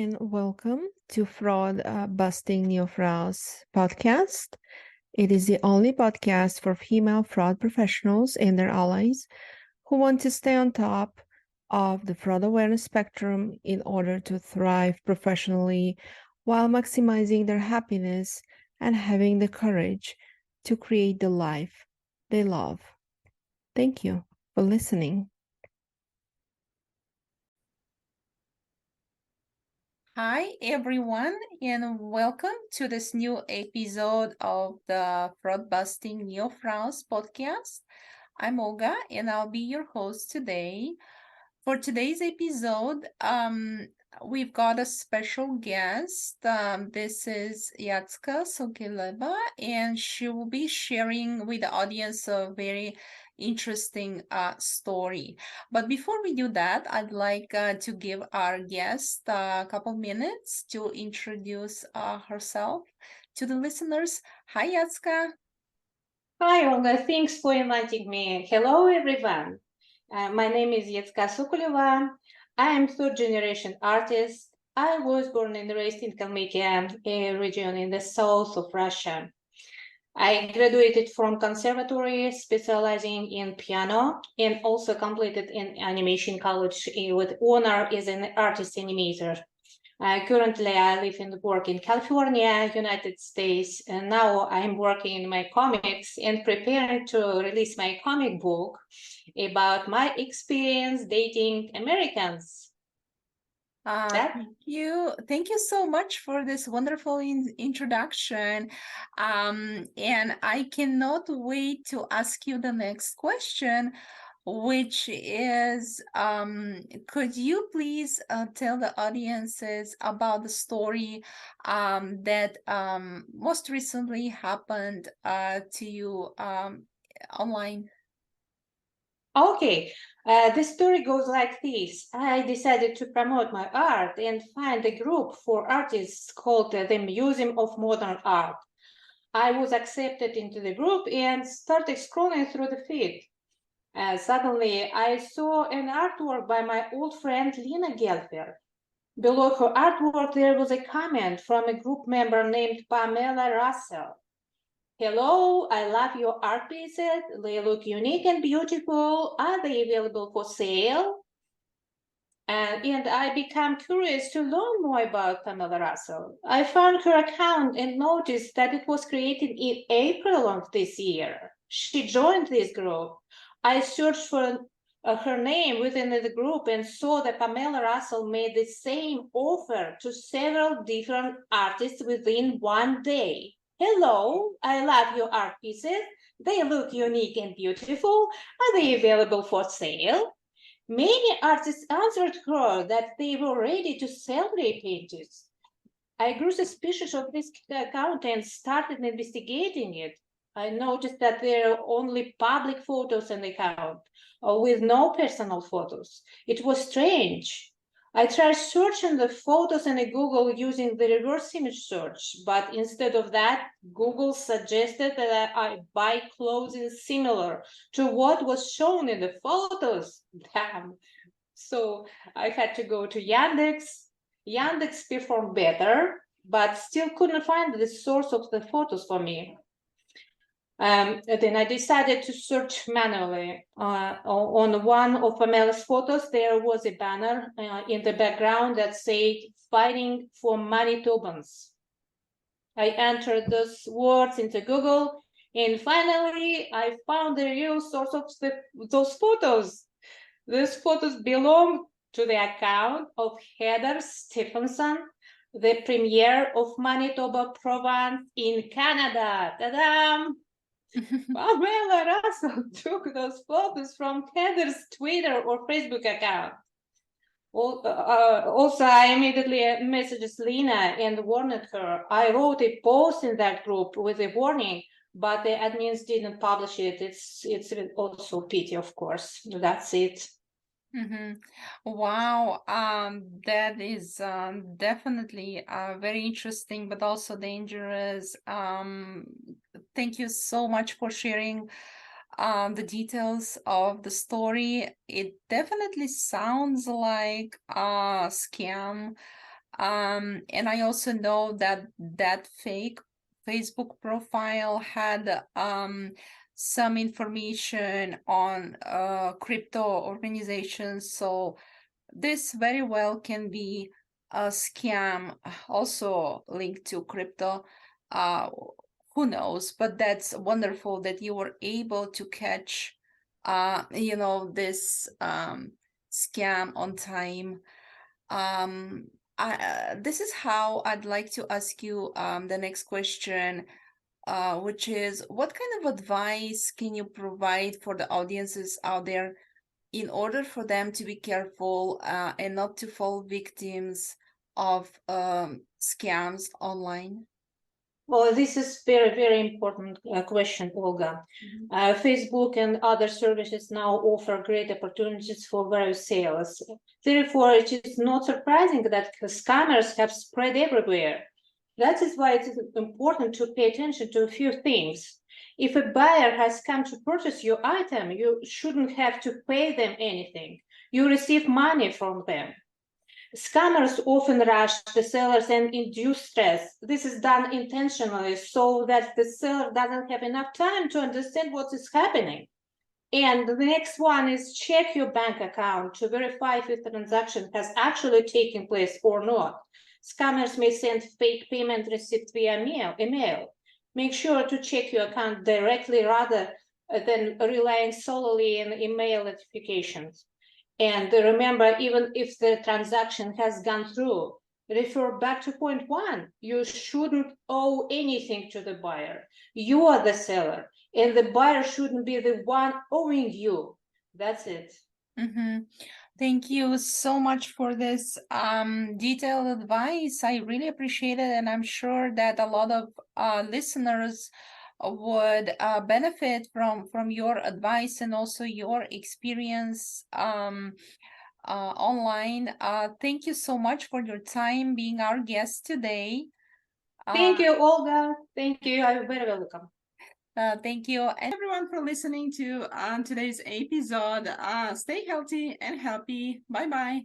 and welcome to Fraud Busting Neofraus podcast. It is the only podcast for female fraud professionals and their allies who want to stay on top of the fraud awareness spectrum in order to thrive professionally while maximizing their happiness and having the courage to create the life they love. Thank you for listening. Hi, everyone, and welcome to this new episode of the Fraud Busting Neofraus podcast. I'm Olga, and I'll be your host today. For today's episode, we've got a special guest. This is Jacka Sokoleva, and she will be sharing with the audience a very interesting story. But before we do that, I'd like to give our guest a couple minutes to introduce herself to the listeners. Hi, Jacka. Hi, Olga. Thanks for inviting me. Hello, everyone. My name is Yetska Sokoleva. I am third-generation artist. I was born and raised in Kalmykia, a region in the south of Russia. I graduated from conservatory, specializing in piano, and also completed an animation college with honor as an artist animator. Currently, I live and work in California, United States, and now I'm working in my comics and preparing to release my comic book about my experience dating Americans. Thank you so much for this wonderful introduction. And I cannot wait to ask you the next question, which is, could you please tell the audiences about the story that most recently happened to you online? Okay, the story goes like this. I decided to promote my art and find a group for artists called the Museum of Modern Art. I was accepted into the group and started scrolling through the feed. Suddenly, I saw an artwork by my old friend Lina Gelfer. Below her artwork, there was a comment from a group member named Pamela Russell. Hello, I love your art pieces. They look unique and beautiful. Are they available for sale? And I became curious to learn more about Pamela Russell. I found her account and noticed that it was created in April of this year. She joined this group. I searched for her name within the group and saw that Pamela Russell made the same offer to several different artists within one day. Hello, I love your art pieces. They look unique and beautiful. Are they available for sale? Many artists answered her that they were ready to sell their paintings. I grew suspicious of this account and started investigating it. I noticed that there are only public photos in the account, with no personal photos. It was strange. I tried searching the photos in Google using the reverse image search, but instead of that, Google suggested that I buy clothing similar to what was shown in the photos. Damn. So I had to go to Yandex. Yandex performed better, but still couldn't find the source of the photos for me. Then I decided to search manually. On one of Pamela's photos, there was a banner in the background that said, "Fighting for Manitobans." I entered those words into Google, and finally, I found the real source of those photos. These photos belong to the account of Heather Stephenson, the premier of Manitoba province in Canada. Ta-da! Pamela Russell took those photos from Heather's Twitter or Facebook account. Also, I immediately messaged Lena and warned her. I wrote a post in that group with a warning, but the admins didn't publish it. It's also pity, of course. That's it. Mm-hmm. Wow, that is definitely very interesting, but also dangerous. Thank you so much for sharing the details of the story. It definitely sounds like a scam. And I also know that that fake Facebook profile had some information on crypto organizations. So this very well can be a scam, also linked to crypto. Uh, who knows? But that's wonderful that you were able to catch, this scam on time. This is how I'd like to ask you the next question, which is, what kind of advice can you provide for the audiences out there in order for them to be careful and not to fall victims of scams online? Well, this is very, very important question, Olga. Facebook and other services now offer great opportunities for various sales. Therefore, it is not surprising that scammers have spread everywhere. That is why it is important to pay attention to a few things. If a buyer has come to purchase your item, you shouldn't have to pay them anything. You receive money from them. Scammers often rush the sellers and induce stress. This is done intentionally so that the seller doesn't have enough time to understand what is happening. And the next one is check your bank account to verify if the transaction has actually taken place or not. Scammers may send fake payment receipts via email. Make sure to check your account directly rather than relying solely on email notifications. And remember, even if the transaction has gone through, refer back to point one. You shouldn't owe anything to the buyer. You are the seller, and the buyer shouldn't be the one owing you. That's it. Thank you so much for this detailed advice. I really appreciate it, and I'm sure that a lot of listeners would benefit from your advice and also your experience online. Thank you so much for your time being our guest today. Thank you, Olga. Thank you. You're very welcome. Thank you, and everyone for listening to today's episode. Stay healthy and happy. Bye bye.